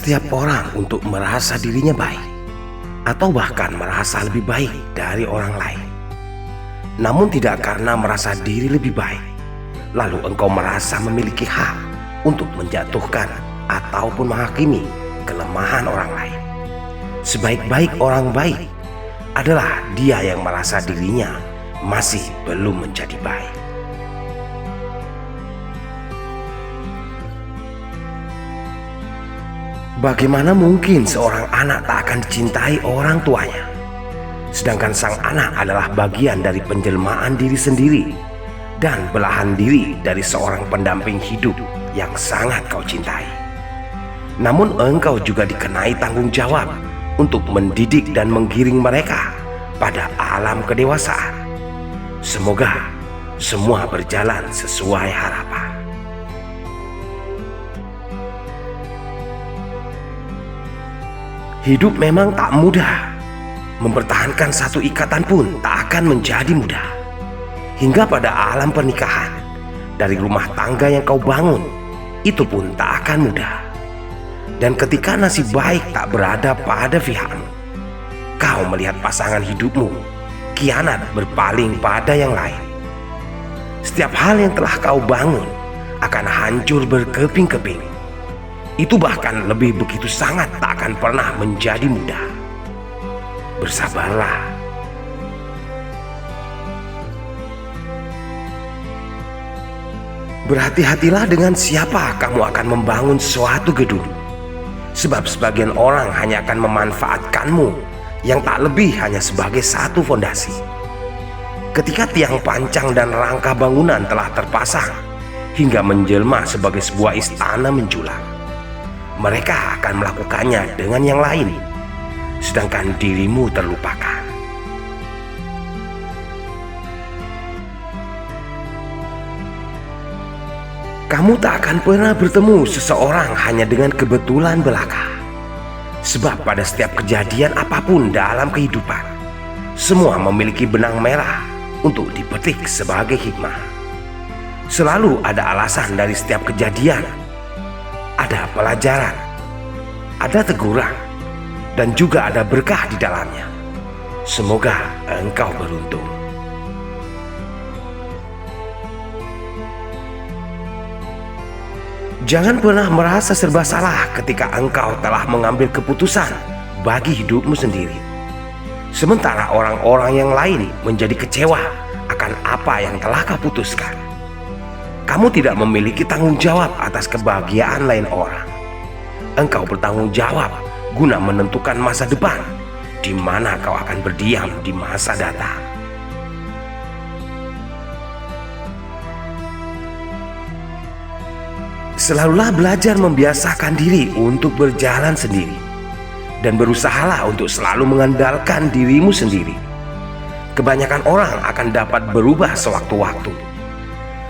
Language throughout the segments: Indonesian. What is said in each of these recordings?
setiap orang untuk merasa dirinya baik, atau bahkan merasa lebih baik dari orang lain. Namun tidak karena merasa diri lebih baik, lalu engkau merasa memiliki hak untuk menjatuhkan ataupun menghakimi kelemahan orang lain. Sebaik-baik orang baik adalah dia yang merasa dirinya masih belum menjadi baik. Bagaimana mungkin seorang anak tak akan dicintai orang tuanya, sedangkan sang anak adalah bagian dari penjelmaan diri sendiri dan belahan diri dari seorang pendamping hidup yang sangat kau cintai. Namun engkau juga dikenai tanggung jawab untuk mendidik dan menggiring mereka pada alam kedewasaan. Semoga semua berjalan sesuai harapan. Hidup memang tak mudah. Mempertahankan satu ikatan pun tak akan menjadi mudah. Hingga pada alam pernikahan, dari rumah tangga yang kau bangun, itu pun tak akan mudah. Dan ketika nasib baik tak berada pada pihakmu, kau melihat pasangan hidupmu kianat berpaling pada yang lain. Setiap hal yang telah kau bangun akan hancur berkeping-keping. Itu bahkan lebih begitu sangat tak akan pernah menjadi mudah. Bersabarlah. Berhati-hatilah dengan siapa kamu akan membangun suatu gedung. Sebab sebagian orang hanya akan memanfaatkanmu yang tak lebih hanya sebagai satu fondasi. Ketika tiang pancang dan rangka bangunan telah terpasang hingga menjelma sebagai sebuah istana menjulang, mereka akan melakukannya dengan yang lain, sedangkan dirimu terlupakan. Kamu tak akan pernah bertemu seseorang hanya dengan kebetulan belaka. Sebab pada setiap kejadian apapun dalam kehidupan, semua memiliki benang merah untuk dipetik sebagai hikmah. Selalu ada alasan dari setiap kejadian. Ada pelajaran, ada teguran, dan juga ada berkah di dalamnya. Semoga engkau beruntung. Jangan pernah merasa serba salah ketika engkau telah mengambil keputusan bagi hidupmu sendiri, sementara orang-orang yang lain menjadi kecewa akan apa yang telah kau putuskan. Kamu tidak memiliki tanggung jawab atas kebahagiaan lain orang. Engkau bertanggung jawab guna menentukan masa depan, di mana kau akan berdiam di masa datang. Selalulah belajar membiasakan diri untuk berjalan sendiri, dan berusahalah untuk selalu mengandalkan dirimu sendiri. Kebanyakan orang akan dapat berubah sewaktu-waktu.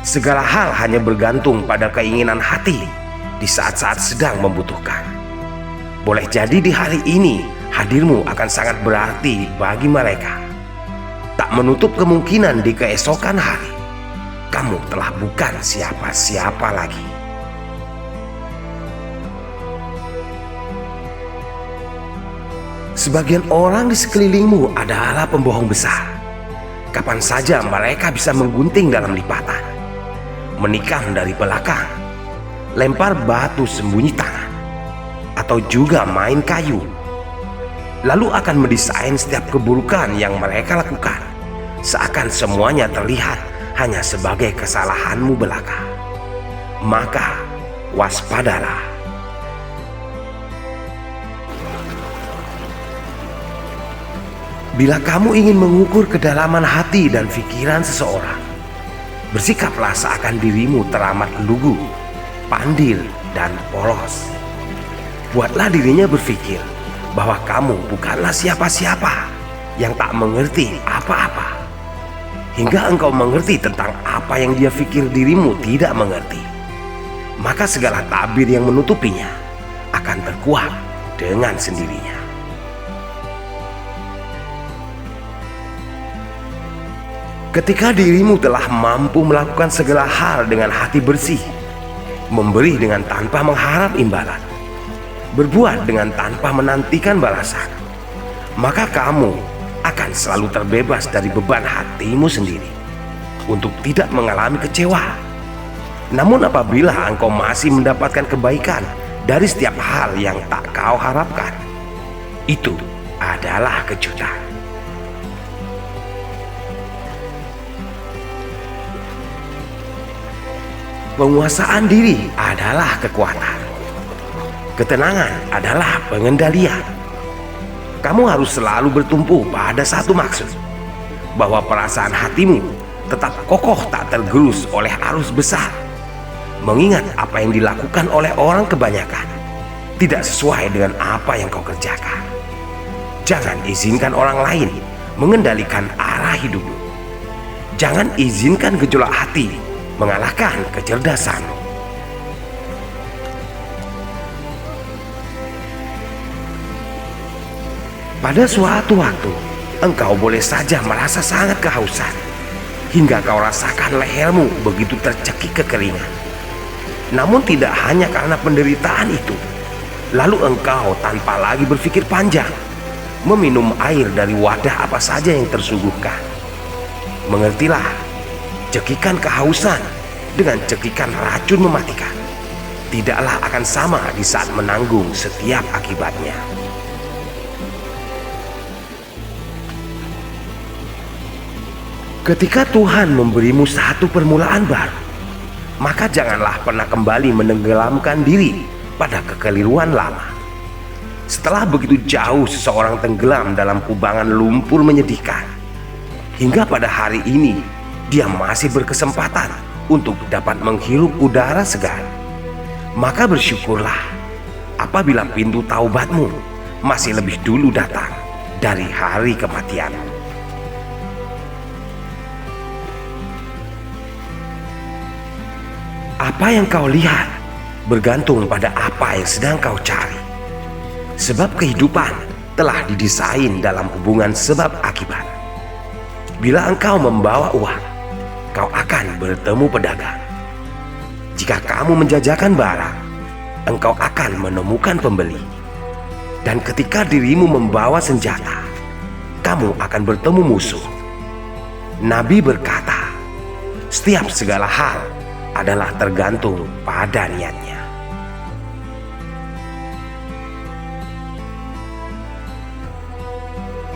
Segala hal hanya bergantung pada keinginan hati di saat-saat sedang membutuhkan. Boleh jadi di hari ini hadirmu akan sangat berarti bagi mereka. Tak menutup kemungkinan di keesokan hari kamu telah bukan siapa-siapa lagi. Sebagian orang di sekelilingmu adalah pembohong besar. Kapan saja mereka bisa menggunting dalam lipatan, menikam dari belakang, lempar batu sembunyi tangan, atau juga main kayu. Lalu akan mendesain setiap keburukan yang mereka lakukan, seakan semuanya terlihat hanya sebagai kesalahanmu belaka. Maka waspadalah. Bila kamu ingin mengukur kedalaman hati dan pikiran seseorang, bersikaplah seakan dirimu teramat lugu, pandil, dan polos. Buatlah dirinya berpikir bahwa kamu bukanlah siapa-siapa yang tak mengerti apa-apa, hingga engkau mengerti tentang apa yang dia pikir dirimu tidak mengerti. Maka segala tabir yang menutupinya akan terkuak dengan sendirinya. Ketika dirimu telah mampu melakukan segala hal dengan hati bersih, memberi dengan tanpa mengharap imbalan, berbuat dengan tanpa menantikan balasan, maka kamu akan selalu terbebas dari beban hatimu sendiri untuk tidak mengalami kecewa. Namun apabila engkau masih mendapatkan kebaikan dari setiap hal yang tak kau harapkan, itu adalah kejutan. Penguasaan diri adalah kekuatan. Ketenangan adalah pengendalian. Kamu harus selalu bertumpu pada satu maksud, bahwa perasaan hatimu tetap kokoh tak tergerus oleh arus besar. Mengingat apa yang dilakukan oleh orang kebanyakan tidak sesuai dengan apa yang kau kerjakan. Jangan izinkan orang lain mengendalikan arah hidupmu. Jangan izinkan gejolak hati mengalahkan kecerdasanmu. Pada suatu waktu, engkau boleh saja merasa sangat kehausan, hingga kau rasakan lehermu begitu tercekik kekeringan. Namun tidak hanya karena penderitaan itu, lalu engkau tanpa lagi berpikir panjang, meminum air dari wadah apa saja yang tersuguhkan. Mengertilah, cekikan kehausan dengan cekikan racun mematikan tidaklah akan sama di saat menanggung setiap akibatnya. Ketika Tuhan memberimu satu permulaan baru, maka janganlah pernah kembali menenggelamkan diri pada kekeliruan lama. Setelah begitu jauh seseorang tenggelam dalam kubangan lumpur menyedihkan, hingga pada hari ini dia masih berkesempatan untuk dapat menghirup udara segar, maka bersyukurlah apabila pintu taubatmu masih lebih dulu datang dari hari kematianmu. Apa yang kau lihat bergantung pada apa yang sedang kau cari. Sebab kehidupan telah didesain dalam hubungan sebab akibat. Bila engkau membawa uang, kau akan bertemu pedagang. Jika kamu menjajakan barang, engkau akan menemukan pembeli. Dan ketika dirimu membawa senjata, kamu akan bertemu musuh. Nabi berkata, setiap segala hal adalah tergantung pada niatnya.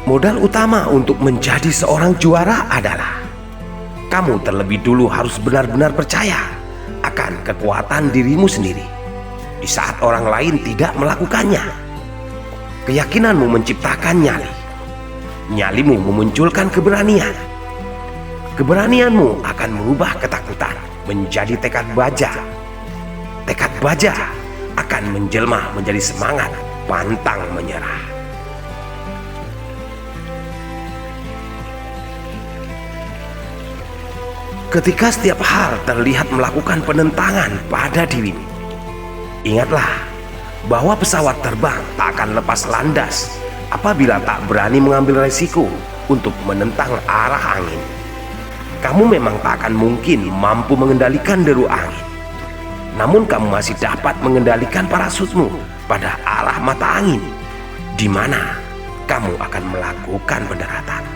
Modal utama untuk menjadi seorang juara adalah kamu terlebih dulu harus benar-benar percaya akan kekuatan dirimu sendiri di saat orang lain tidak melakukannya. Keyakinanmu menciptakan nyali. Nyalimu memunculkan keberanian. Keberanianmu akan mengubah ketakutan menjadi tekad baja. Tekad baja akan menjelma menjadi semangat pantang menyerah. Ketika setiap hal terlihat melakukan penentangan pada dirimu, ingatlah bahwa pesawat terbang tak akan lepas landas apabila tak berani mengambil resiko untuk menentang arah angin. Kamu memang tak akan mungkin mampu mengendalikan deru angin, namun kamu masih dapat mengendalikan parasutmu pada arah mata angin, di mana kamu akan melakukan pendaratan.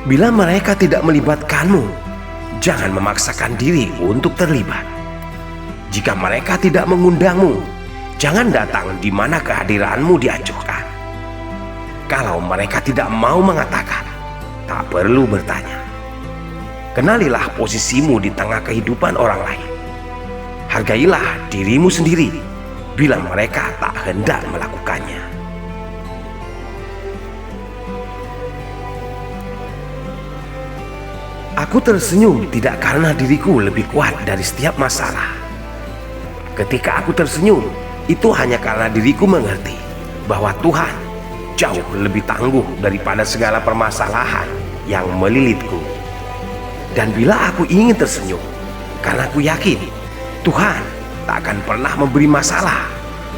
Bila mereka tidak melibatkanmu, jangan memaksakan diri untuk terlibat. Jika mereka tidak mengundangmu, jangan datang di mana kehadiranmu diacuhkan. Kalau mereka tidak mau mengatakan, tak perlu bertanya. Kenalilah posisimu di tengah kehidupan orang lain. Hargailah dirimu sendiri bila mereka tak hendak melakukannya. Aku tersenyum tidak karena diriku lebih kuat dari setiap masalah. Ketika aku tersenyum, itu hanya karena diriku mengerti bahwa Tuhan jauh lebih tangguh daripada segala permasalahan yang melilitku. Dan bila aku ingin tersenyum, karena aku yakin Tuhan tak akan pernah memberi masalah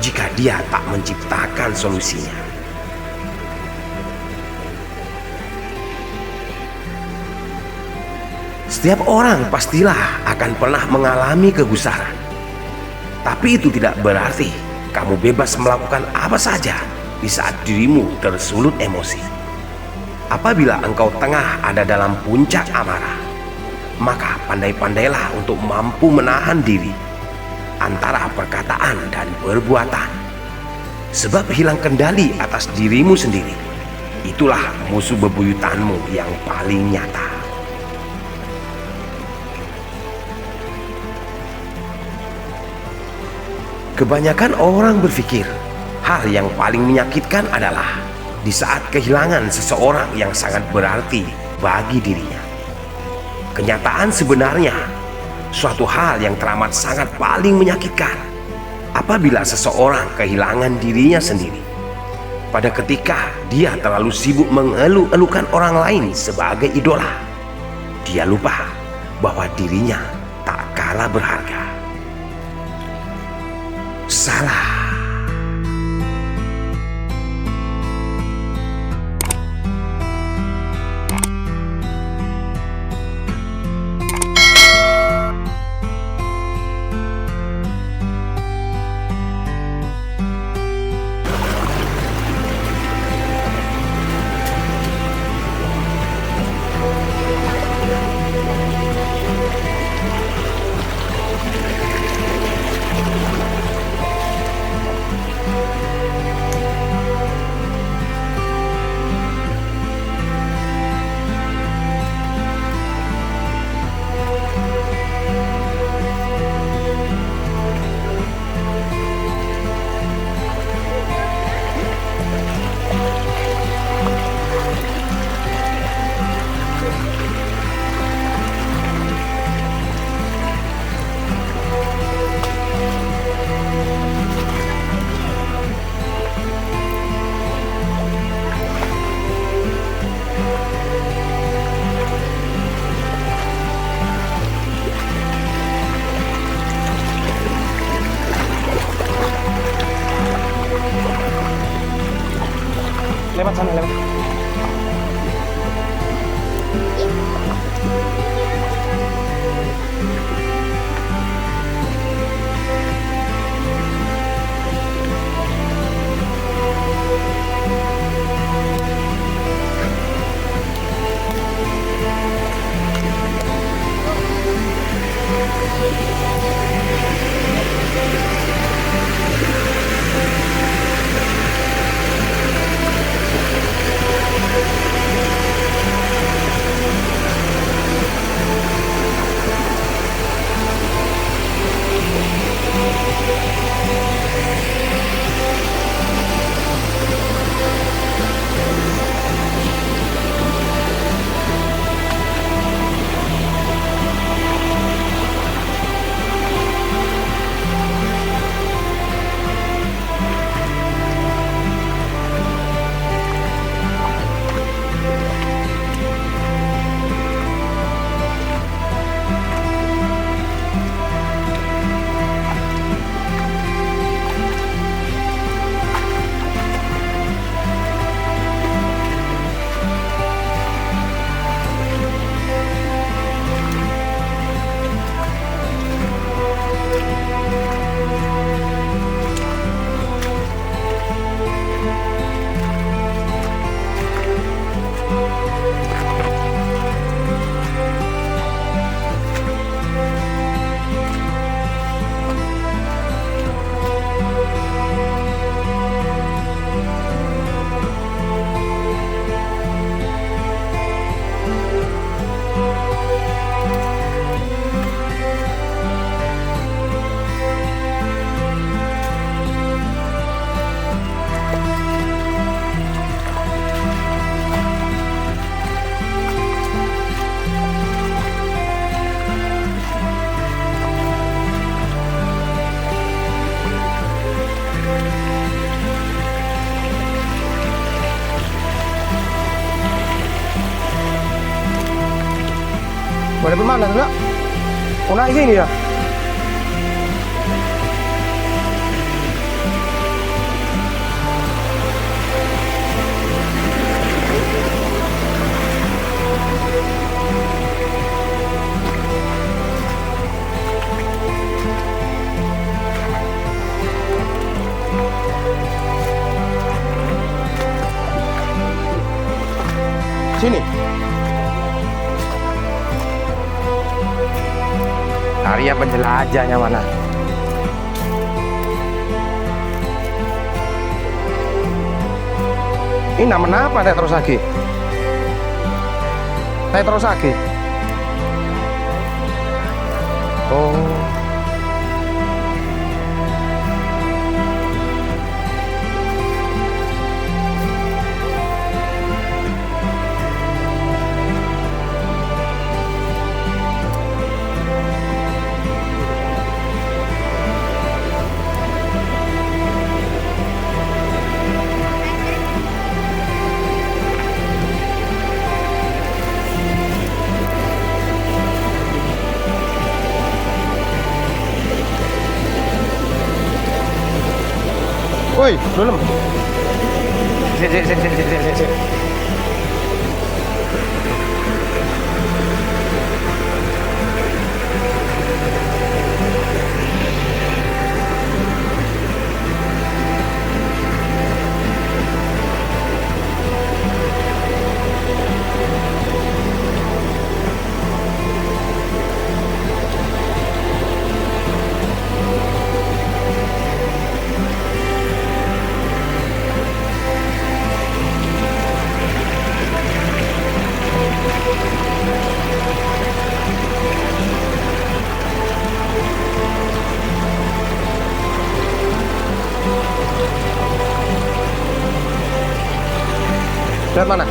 jika Dia tak menciptakan solusinya. Setiap orang pastilah akan pernah mengalami kegusaran. Tapi itu tidak berarti kamu bebas melakukan apa saja di saat dirimu tersulut emosi. Apabila engkau tengah ada dalam puncak amarah, maka pandai-pandailah untuk mampu menahan diri antara perkataan dan perbuatan. Sebab hilang kendali atas dirimu sendiri, itulah musuh bebuyutanmu yang paling nyata. Kebanyakan orang berpikir hal yang paling menyakitkan adalah di saat kehilangan seseorang yang sangat berarti bagi dirinya. Kenyataan sebenarnya, suatu hal yang teramat sangat paling menyakitkan apabila seseorang kehilangan dirinya sendiri. Pada ketika dia terlalu sibuk mengeluh-elukan orang lain sebagai idola, dia lupa bahwa dirinya tak kalah berharga. Salah. Lewat sana, lewat. Boleh bermana tu nak? Oh, naik sini dah. Sini. Area penjelajahnya mana? Ini namanya apa Tetrosagi? Tetrosagi. Oh. Woi, belum. Sik. Lihat mana?